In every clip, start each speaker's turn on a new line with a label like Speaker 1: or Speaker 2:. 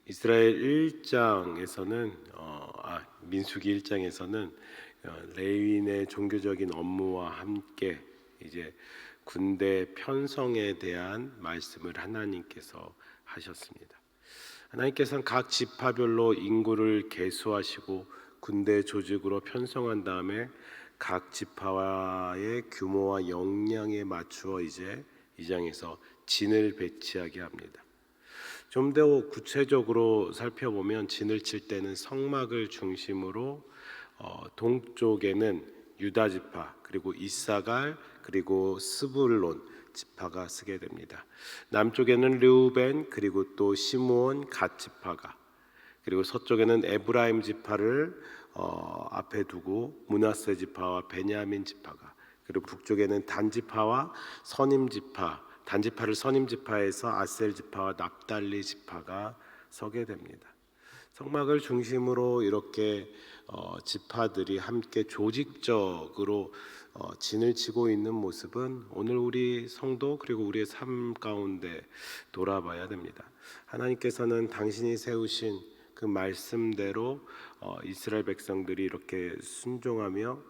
Speaker 1: 이스라엘 1장에서는 민수기 1장에서는 레위인의 종교적인 업무와 함께 이제 군대 편성에 대한 말씀을 하나님께서 하셨습니다. 하나님께서는 각 지파별로 인구를 계수하시고 군대 조직으로 편성한 다음에 각 지파와의 규모와 역량에 맞추어 이제 이 장에서 진을 배치하게 합니다. 좀 더 구체적으로 살펴보면 진을 칠 때는 성막을 중심으로 동쪽에는 유다 지파, 그리고 이사갈, 그리고 스불론 지파가 서게 됩니다. 남쪽에는 르우벤, 그리고 또 시므온 갓 지파가, 그리고 서쪽에는 에브라임 지파를 앞에 두고 므낫세 지파와 베냐민 지파가, 그리고 북쪽에는 단 지파와 선임 지파, 단 지파를 선임 지파에서 아셀 지파와 납달리 지파가 서게 됩니다. 성막을 중심으로 이렇게 지파들이 함께 조직적으로 진을 치고 있는 모습은 오늘 우리 성도 그리고 우리의 삶 가운데 돌아봐야 됩니다. 하나님께서는 당신이 세우신 그 말씀대로 이스라엘 백성들이 이렇게 순종하며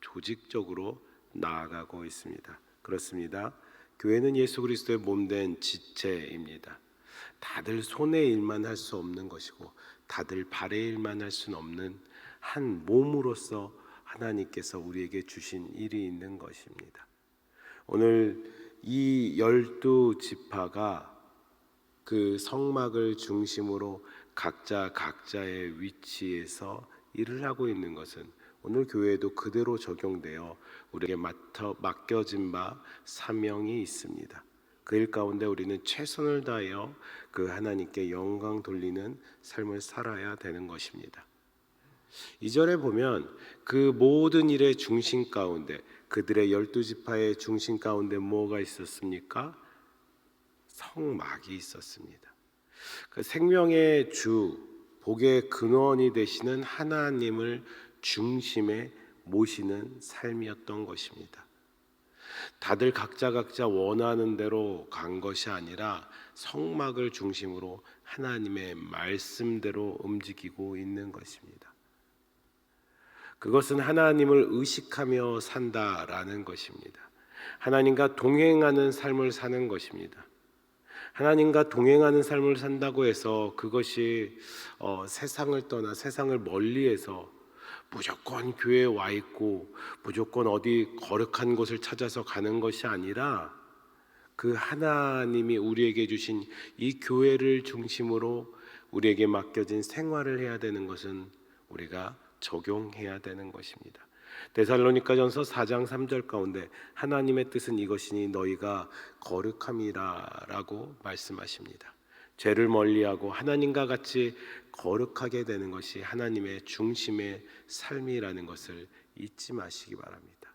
Speaker 1: 조직적으로 나아가고 있습니다. 그렇습니다. 교회는 예수 그리스도의 몸된 지체입니다. 다들 손의 일만 할 수 없는 것이고 다들 발의 일만 할 수는 없는 한 몸으로서 하나님께서 우리에게 주신 일이 있는 것입니다. 오늘 이 12지파가 그 성막을 중심으로 각자 각자의 위치에서 일을 하고 있는 것은 오늘 교회에도 그대로 적용되어 우리에게 맡겨진 바 사명이 있습니다. 그 일 가운데 우리는 최선을 다하여 그 하나님께 영광 돌리는 삶을 살아야 되는 것입니다. 2절에 보면 그 모든 일의 중심 가운데 그들의 12지파의 중심 가운데 뭐가 있었습니까? 성막이 있었습니다. 그 생명의 주, 복의 근원이 되시는 하나님을 중심에 모시는 삶이었던 것입니다. 다들 각자 원하는 대로 간 것이 아니라 성막을 중심으로 하나님의 말씀대로 움직이고 있는 것입니다. 그것은 하나님을 의식하며 산다라는 것입니다. 하나님과 동행하는 삶을 사는 것입니다. 하나님과 동행하는 삶을 산다고 해서 그것이 세상을 떠나 세상을 멀리해서 무조건 교회에 와 있고 무조건 어디 거룩한 곳을 찾아서 가는 것이 아니라 그 하나님이 우리에게 주신 이 교회를 중심으로 우리에게 맡겨진 생활을 해야 되는 것은 우리가 적용해야 되는 것입니다. 데살로니가전서 4장 3절 가운데 하나님의 뜻은 이것이니 너희가 거룩함이라라고 말씀하십니다. 죄를 멀리하고 하나님과 같이 거룩하게 되는 것이 하나님의 중심의 삶이라는 것을 잊지 마시기 바랍니다.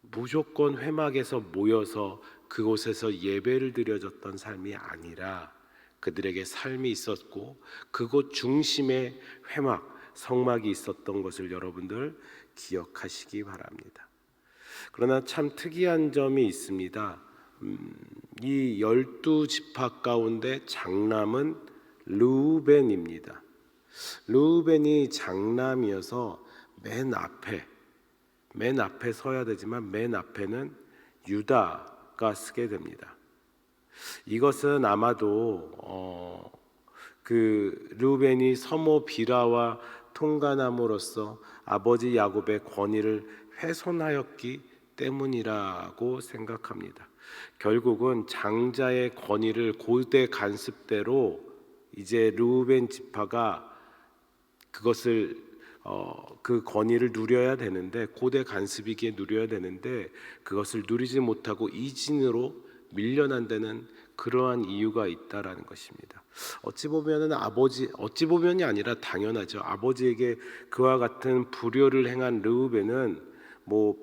Speaker 1: 무조건 회막에서 모여서 그곳에서 예배를 드려졌던 삶이 아니라 그들에게 삶이 있었고 그곳 중심에 회막, 성막이 있었던 것을 여러분들 기억하시기 바랍니다. 그러나 참 특이한 점이 있습니다. 이 12지파 가운데 장남은 르우벤입니다. 르우벤이 장남이어서 맨 앞에 서야 되지만 맨 앞에는 유다가 서게 됩니다. 이것은 아마도 그 르우벤이 서모 비라와 통간함으로써 아버지 야곱의 권위를 훼손하였기 때문이라고 생각합니다. 결국은 장자의 권위를 고대 간습대로 이제 르우벤 지파가 그것을 그 권위를 누려야 되는데 고대 간습이기에 누려야 되는데 그것을 누리지 못하고 이진으로 밀려난다는 그러한 이유가 있다라는 것입니다. 어찌 보면이 아니라 당연하죠. 아버지에게 그와 같은 불효를 행한 르우벤은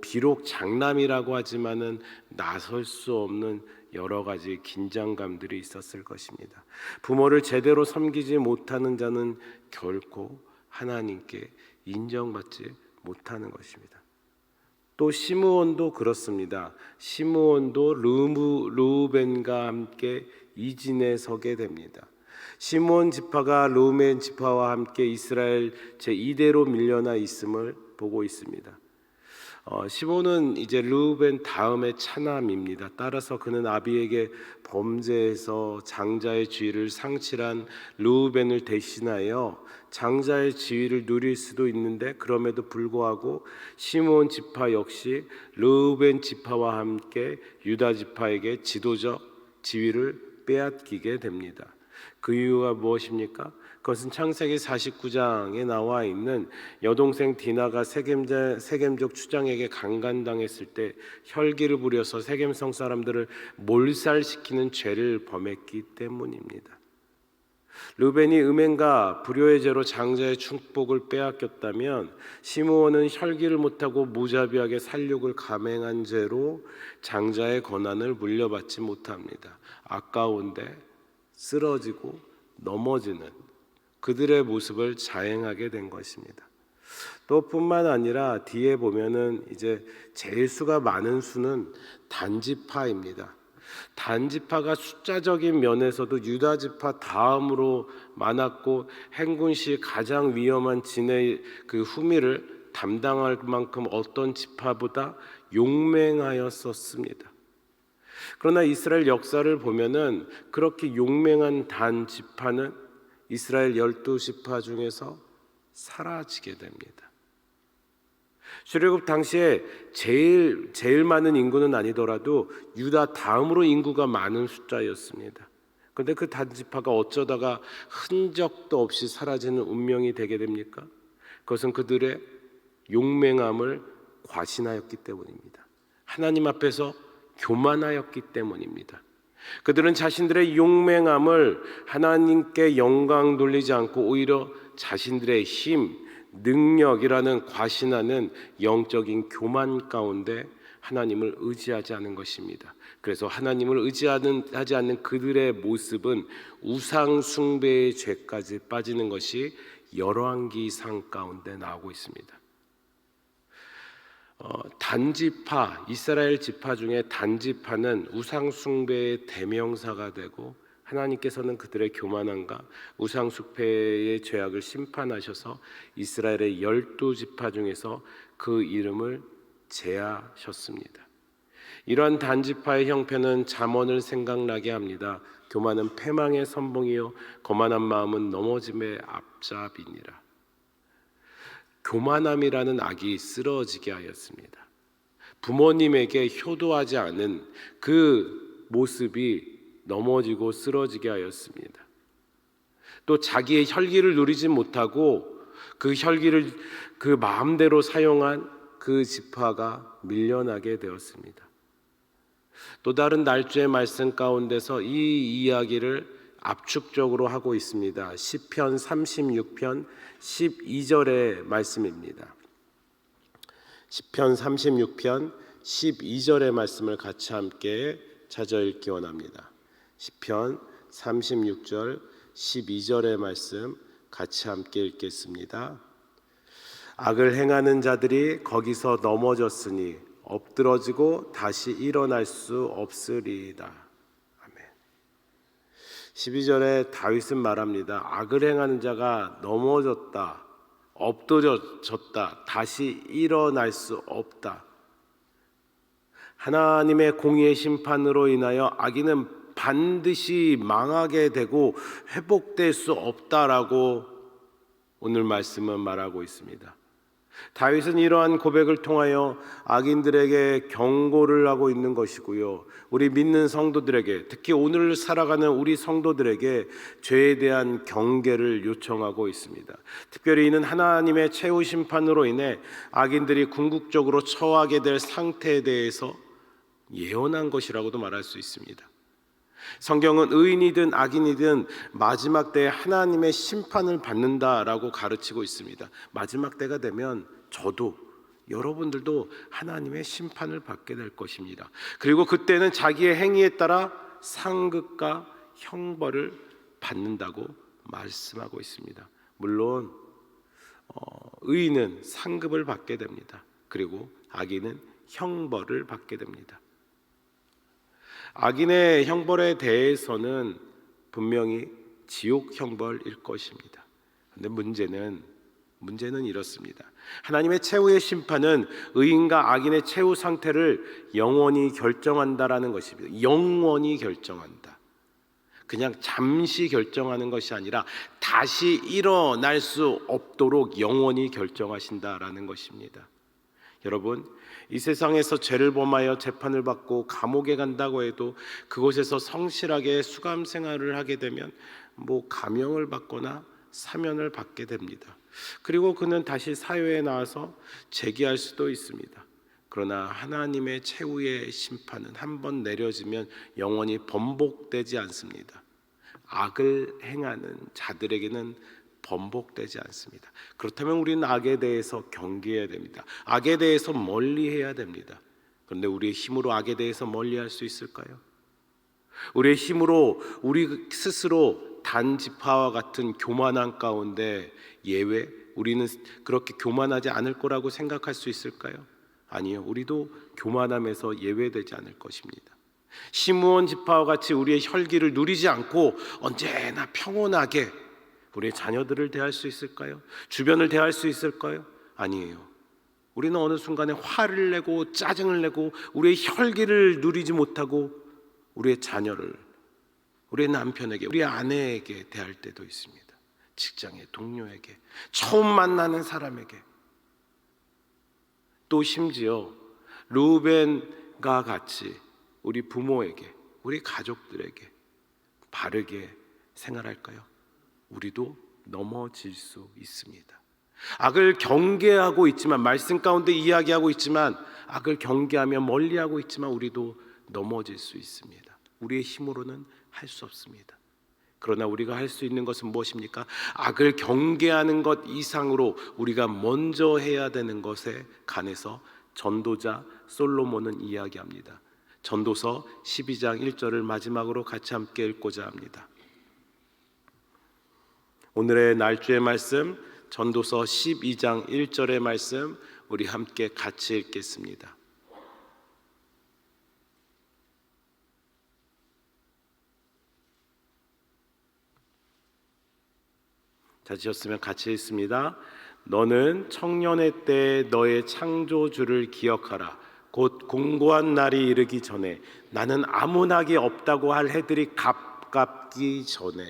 Speaker 1: 비록 장남이라고 하지만은 나설 수 없는 여러 가지 긴장감들이 있었을 것입니다. 부모를 제대로 섬기지 못하는 자는 결코 하나님께 인정받지 못하는 것입니다. 또 시므온도 그렇습니다. 시므온도 르우벤과 함께 이진에 서게 됩니다. 시므온 지파가 르우벤 지파와 함께 이스라엘 제2대로 밀려나 있음을 보고 있습니다. 시몬은 이제 르우벤 다음의 차남입니다. 따라서 그는 아비에게 범죄해서 장자의 지위를 상실한 르우벤을 대신하여 장자의 지위를 누릴 수도 있는데, 그럼에도 불구하고 시몬 지파 역시 르우벤 지파와 함께 유다 지파에게 지도적 지위를 빼앗기게 됩니다. 그 이유가 무엇입니까? 그것은 창세기 49장에 나와 있는 여동생 디나가 세겜족 추장에게 강간당했을 때 혈기를 부려서 세겜성 사람들을 몰살시키는 죄를 범했기 때문입니다. 르벤이 음행과 불효의 죄로 장자의 축복을 빼앗겼다면, 시므온은 혈기를 못하고 무자비하게 살육을 감행한 죄로 장자의 권한을 물려받지 못합니다. 아까운데 쓰러지고 넘어지는 그들의 모습을 자행하게 된 것입니다. 또 뿐만 아니라 뒤에 보면은 이제 제일 수가 많은 수는 단지파입니다. 단지파가 숫자적인 면에서도 유다 지파 다음으로 많았고, 행군 시 가장 위험한 진의 그 후미를 담당할 만큼 어떤 지파보다 용맹하였었습니다. 그러나 이스라엘 역사를 보면은 그렇게 용맹한 단 지파는 이스라엘 12지파 중에서 사라지게 됩니다. 출애굽 당시에 제일 많은 인구는 아니더라도 유다 다음으로 인구가 많은 숫자였습니다. 그런데 그 단지파가 어쩌다가 흔적도 없이 사라지는 운명이 되게 됩니까? 그것은 그들의 용맹함을 과신하였기 때문입니다. 하나님 앞에서 교만하였기 때문입니다. 그들은 자신들의 용맹함을 하나님께 영광 돌리지 않고 오히려 자신들의 힘, 능력이라는 과신하는 영적인 교만 가운데 하나님을 의지하지 않은 것입니다. 그래서 하나님을 의지하지 않는 그들의 모습은 우상 숭배의 죄까지 빠지는 것이 열왕기상 가운데 나오고 있습니다. 단지파, 이스라엘 지파 중에 단지파는 우상 숭배의 대명사가 되고, 하나님께서는 그들의 교만함과 우상 숭배의 죄악을 심판하셔서 이스라엘의 12지파 중에서 그 이름을 제하셨습니다. 이러한 단지파의 형편은 잠언을 생각나게 합니다. 교만은 패망의 선봉이요 거만한 마음은 넘어짐의 앞잡이니라. 교만함이라는 악이 쓰러지게 하였습니다. 부모님에게 효도하지 않은 그 모습이 넘어지고 쓰러지게 하였습니다. 또 자기의 혈기를 누리지 못하고 그 혈기를 그 마음대로 사용한 그 지파가 밀려나게 되었습니다. 또 다른 날조의 말씀 가운데서 이 이야기를 압축적으로 하고 있습니다. 시편 36편 12절의 말씀입니다. 시편 36편 12절의 말씀을 같이 함께 찾아 읽기 원합니다. 시편 36절 12절의 말씀 같이 함께 읽겠습니다. 악을 행하는 자들이 거기서 넘어졌으니 엎드러지고 다시 일어날 수 없으리이다. 12절에 다윗은 말합니다. 악을 행하는 자가 넘어졌다, 엎드려졌다, 다시 일어날 수 없다. 하나님의 공의의 심판으로 인하여 악인은 반드시 망하게 되고 회복될 수 없다라고 오늘 말씀은 말하고 있습니다. 다윗은 이러한 고백을 통하여 악인들에게 경고를 하고 있는 것이고요, 우리 믿는 성도들에게, 특히 오늘 살아가는 우리 성도들에게 죄에 대한 경계를 요청하고 있습니다. 특별히 이는 하나님의 최후 심판으로 인해 악인들이 궁극적으로 처하게 될 상태에 대해서 예언한 것이라고도 말할 수 있습니다. 성경은 의인이든 악인이든 마지막 때에 하나님의 심판을 받는다라고 가르치고 있습니다. 마지막 때가 되면 저도 여러분들도 하나님의 심판을 받게 될 것입니다. 그리고 그때는 자기의 행위에 따라 상급과 형벌을 받는다고 말씀하고 있습니다. 물론 의인은 상급을 받게 됩니다. 그리고 악인은 형벌을 받게 됩니다. 악인의 형벌에 대해서는 분명히 지옥 형벌일 것입니다. 그런데 문제는 이렇습니다. 하나님의 최후의 심판은 의인과 악인의 최후 상태를 영원히 결정한다라는 것입니다. 영원히 결정한다. 그냥 잠시 결정하는 것이 아니라 다시 일어날 수 없도록 영원히 결정하신다라는 것입니다. 여러분, 이 세상에서 죄를 범하여 재판을 받고 감옥에 간다고 해도 그곳에서 성실하게 수감 생활을 하게 되면 감형을 받거나 사면을 받게 됩니다. 그리고 그는 다시 사회에 나와서 재기할 수도 있습니다. 그러나 하나님의 최후의 심판은 한번 내려지면 영원히 번복되지 않습니다. 악을 행하는 자들에게는 번복되지 않습니다. 그렇다면 우리는 악에 대해서 경계해야 됩니다. 악에 대해서 멀리해야 됩니다. 그런데 우리의 힘으로 악에 대해서 멀리할 수 있을까요? 우리의 힘으로 우리 스스로 단지파와 같은 교만한 가운데 우리는 그렇게 교만하지 않을 거라고 생각할 수 있을까요? 아니요. 우리도 교만함에서 예외되지 않을 것입니다. 시므온 지파와 같이 우리의 혈기를 누리지 않고 언제나 평온하게 우리의 자녀들을 대할 수 있을까요? 주변을 대할 수 있을까요? 아니에요. 우리는 어느 순간에 화를 내고 짜증을 내고 우리의 혈기를 누리지 못하고 우리의 자녀를, 우리의 남편에게, 우리의 아내에게 대할 때도 있습니다. 직장의 동료에게, 처음 만나는 사람에게, 또 심지어 르우벤과 같이 우리 부모에게, 우리 가족들에게 바르게 생활할까요? 우리도 넘어질 수 있습니다. 악을 경계하고 있지만, 말씀 가운데 이야기하고 있지만, 악을 경계하며 멀리하고 있지만 우리도 넘어질 수 있습니다. 우리의 힘으로는 할 수 없습니다. 그러나 우리가 할 수 있는 것은 무엇입니까? 악을 경계하는 것 이상으로 우리가 먼저 해야 되는 것에 관해서 전도자 솔로몬은 이야기합니다. 전도서 12장 1절을 마지막으로 같이 함께 읽고자 합니다. 오늘의 날주의 말씀, 전도서 12장 1절의 말씀, 우리 함께 같이 읽겠습니다. 찾으셨으면 같이 읽습니다. 너는 청년의 때 너의 창조주를 기억하라. 곧 공고한 날이 이르기 전에, 나는 아무 낙이 없다고 할 해들이 가깝기 전에.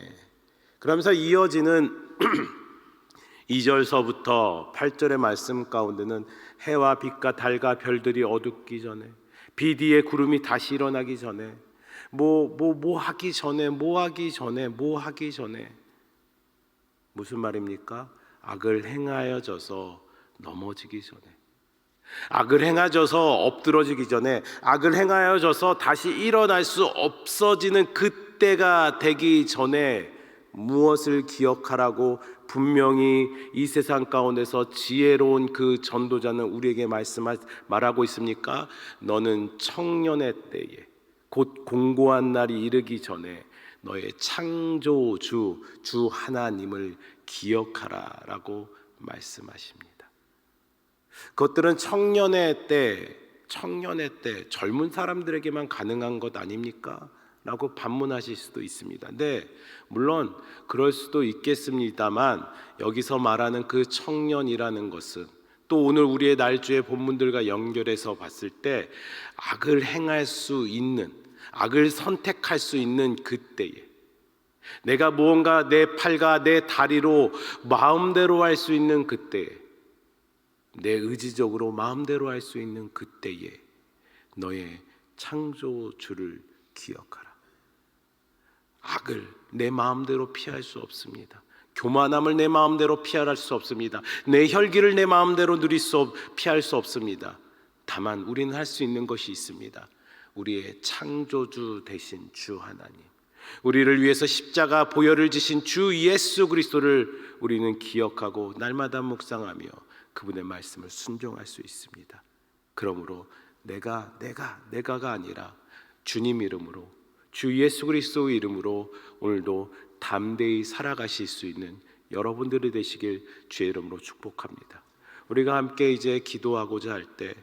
Speaker 1: 그러면서 이어지는 2절서부터 8절의 말씀 가운데는 해와 빛과 달과 별들이 어둡기 전에, 비 뒤에 구름이 다시 일어나기 전에, 뭐 하기 전에 무슨 말입니까? 악을 행하여져서 넘어지기 전에, 악을 행하여져서 엎드러지기 전에, 악을 행하여져서 다시 일어날 수 없어지는 그때가 되기 전에 무엇을 기억하라고 분명히 이 세상 가운데서 지혜로운 그 전도자는 우리에게 말하고 있습니까? 너는 청년의 때에, 곧 공고한 날이 이르기 전에 너의 창조주 주 하나님을 기억하라라고 말씀하십니다. 그것들은 청년의 때 젊은 사람들에게만 가능한 것 아닙니까? 라고 반문하실 수도 있습니다. 네, 물론 그럴 수도 있겠습니다만, 여기서 말하는 그 청년이라는 것은 또 오늘 우리의 날주의 본문들과 연결해서 봤을 때 악을 행할 수 있는, 악을 선택할 수 있는 그때에, 내가 무언가 내 팔과 내 다리로 마음대로 할 수 있는 그때에, 내 의지적으로 마음대로 할 수 있는 그때에 너의 창조주를 기억하라. 악을 내 마음대로 피할 수 없습니다. 교만함을 내 마음대로 피할 수 없습니다. 내 혈기를 내 마음대로 피할 수 없습니다. 다만 우리는 할 수 있는 것이 있습니다. 우리의 창조주 되신 주 하나님, 우리를 위해서 십자가 보혈을 지신 주 예수 그리스도를 우리는 기억하고 날마다 묵상하며 그분의 말씀을 순종할 수 있습니다. 그러므로 내가가 아니라 주님 이름으로, 주 예수 그리스도의 이름으로 오늘도 담대히 살아가실 수 있는 여러분들이 되시길 주의 이름으로 축복합니다. 우리가 함께 이제 기도하고자 할 때,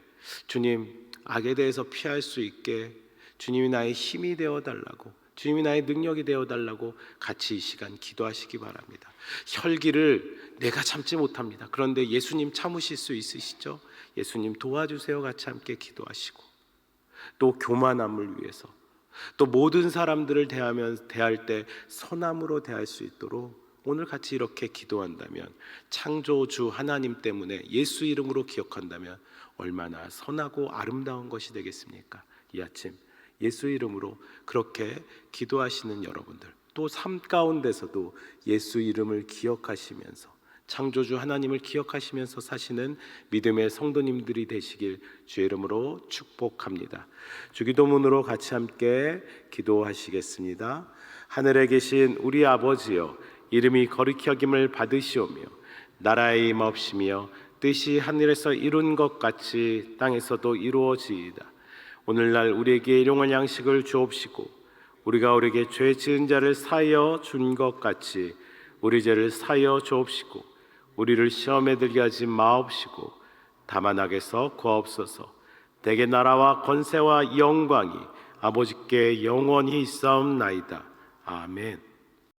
Speaker 1: 주님, 악에 대해서 피할 수 있게 주님이 나의 힘이 되어 달라고, 주님이 나의 능력이 되어달라고 같이 이 시간 기도하시기 바랍니다. 혈기를 내가 참지 못합니다. 그런데 예수님 참으실 수 있으시죠? 예수님 도와주세요. 같이 함께 기도하시고, 또 교만함을 위해서, 또 모든 사람들을 대할 때 선함으로 대할 수 있도록 오늘 같이 이렇게 기도한다면, 창조주 하나님 때문에 예수 이름으로 기억한다면 얼마나 선하고 아름다운 것이 되겠습니까? 이 아침 예수 이름으로 그렇게 기도하시는 여러분들, 또 삶 가운데서도 예수 이름을 기억하시면서 창조주 하나님을 기억하시면서 사시는 믿음의 성도님들이 되시길 주의 이름으로 축복합니다. 주기도문으로 같이 함께 기도하시겠습니다. 하늘에 계신 우리 아버지여, 이름이 거룩히 여김을 받으시오며 나라의 임하옵시며 뜻이 하늘에서 이룬 것 같이 땅에서도 이루어지이다. 오늘날 우리에게 일용할 양식을 주옵시고 우리가 우리에게 죄 지은 자를 사하여 준 것 같이 우리 죄를 사하여 주옵시고 우리를 시험에 들게 하지 마옵시고 다만 악에서 구하옵소서. 대개 나라와 권세와 영광이 아버지께 영원히 있사옵나이다. 아멘.